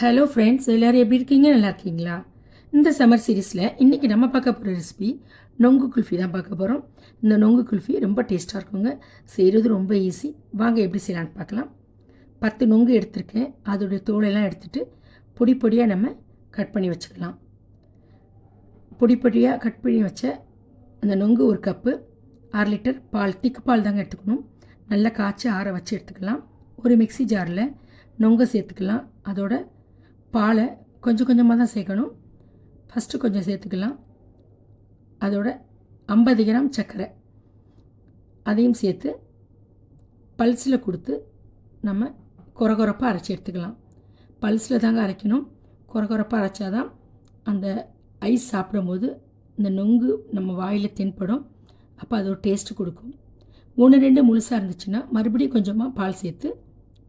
Hello friends, எல்லோரும் எப்படி இருக்கீங்க? நல்லா இருக்கீங்களா? இந்த சம்மர் சீரீஸில் இன்றைக்கி நம்ம பார்க்க போகிற ரெசிபி நொங்கு குல்ஃபி தான் பார்க்க போகிறோம். இந்த நொங்கு குல்ஃபி ரொம்ப டேஸ்ட்டாக இருக்குங்க. செய்கிறது ரொம்ப ஈஸி. வாங்க எப்படி செய்யலான்னு பார்க்கலாம். 10 நொங்கு எடுத்திருக்கேன். அதோடைய தோலெல்லாம் எடுத்துகிட்டு பொடி பொடியாக நம்ம கட் பண்ணி வச்சுக்கலாம். பொடி பொடியாக கட் பண்ணி வச்ச அந்த நொங்கு ஒரு கப்பு, 1/2 லிட்டர் பால், திக்கு பால் தாங்க எடுத்துக்கணும். நல்லா காய்ச்சி ஆற வச்சு எடுத்துக்கலாம். ஒரு மிக்சி ஜாரில் நொங்கை சேர்த்துக்கலாம். அதோட பாலை கொஞ்சம் கொஞ்சமாக தான் சேர்க்கணும். ஃபஸ்ட்டு கொஞ்சம் சேர்த்துக்கலாம். அதோட 50 கிராம் சர்க்கரை அதையும் சேர்த்து பல்ஸில் கொடுத்து நம்ம கொரகொரப்பாக அரைச்சி எடுத்துக்கலாம். பல்ஸில் தாங்க அரைக்கணும். கொரகொரப்பாக அரைச்சாதான் அந்த ஐஸ் சாப்பிடும்போது இந்த நொங்கு நம்ம வாயில் தென்படும். அப்போ அது ஒரு டேஸ்ட்டு கொடுக்கும். 1-2 முழுசாக இருந்துச்சுன்னா மறுபடியும் கொஞ்சமாக பால் சேர்த்து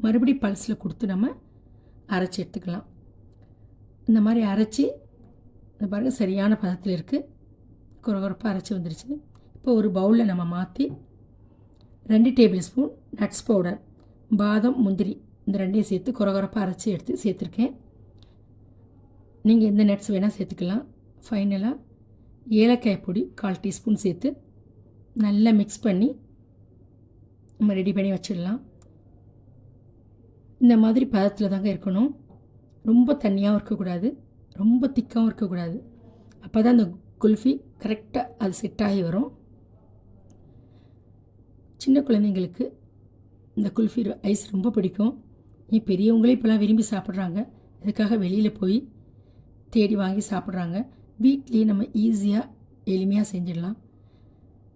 மறுபடியும் பல்ஸில் கொடுத்து நம்ம அரைச்சி எடுத்துக்கலாம். இந்த மாதிரி அரைச்சி இந்த பாருங்கள் சரியான பதத்தில் இருக்குது. கொரகொரப்பாக அரைச்சி வந்துருச்சு. இப்போ ஒரு பவுலில் நம்ம மாற்றி 2 டேபிள் ஸ்பூன் நட்ஸ் பவுடர், பாதம், முந்திரி இந்த ரெண்டையும் சேர்த்து கொரகொரப்பாக அரைச்சி எடுத்து சேர்த்துருக்கேன். நீங்கள் எந்த நட்ஸ் வேணால் சேர்த்துக்கலாம். ஃபைனலாக ஏலக்காய் பொடி 1/4 டீஸ்பூன் சேர்த்து நல்லா மிக்ஸ் பண்ணி நம்ம ரெடி பண்ணி வச்சிடலாம். இந்த மாதிரி பதத்தில் தாங்க இருக்கணும். ரொம்ப தண்ணியாகவும் இருக்கக்கூடாது, ரொம்ப திக்காகவும் இருக்கக்கூடாது. அப்போ தான் அந்த குல்ஃபி கரெக்டாக அது செட் ஆகி வரும். சின்ன குழந்தைங்களுக்கு இந்த குல்ஃபி ஐஸ் ரொம்ப பிடிக்கும். பெரியவங்களே இப்போலாம் விரும்பி சாப்பிட்றாங்க. இதுக்காக வெளியில் போய் தேடி வாங்கி சாப்பிட்றாங்க. வீட்லேயே நம்ம ஈஸியாக எளிமையாக செஞ்சிடலாம்.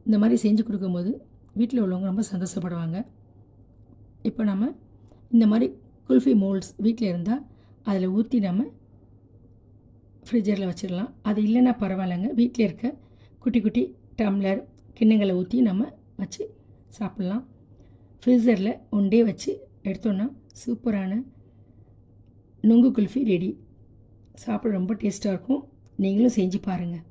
இந்த மாதிரி செஞ்சு கொடுக்கும்போது வீட்டில் உள்ளவங்க ரொம்ப சந்தோஷப்படுவாங்க. இப்போ நம்ம இந்த மாதிரி குல்ஃபி மோல்ட்ஸ் வீட்டில் இருந்தால் அதில் ஊற்றி நம்ம ஃப்ரிட்ஜரில் வச்சிடலாம். அது இல்லைன்னா பரவாயில்லைங்க. வீட்டில் இருக்க குட்டி குட்டி டம்ளர் கிண்ணங்களை ஊற்றி நம்ம வச்சு சாப்பிட்லாம். ஃப்ரீசரில் 1 டே வச்சு எடுத்தோன்னா சூப்பரான நொங்கு குல்ஃபி ரெடி. சாப்பிட ரொம்ப டேஸ்ட்டாக இருக்கும். நீங்களும் செஞ்சு பாருங்கள்.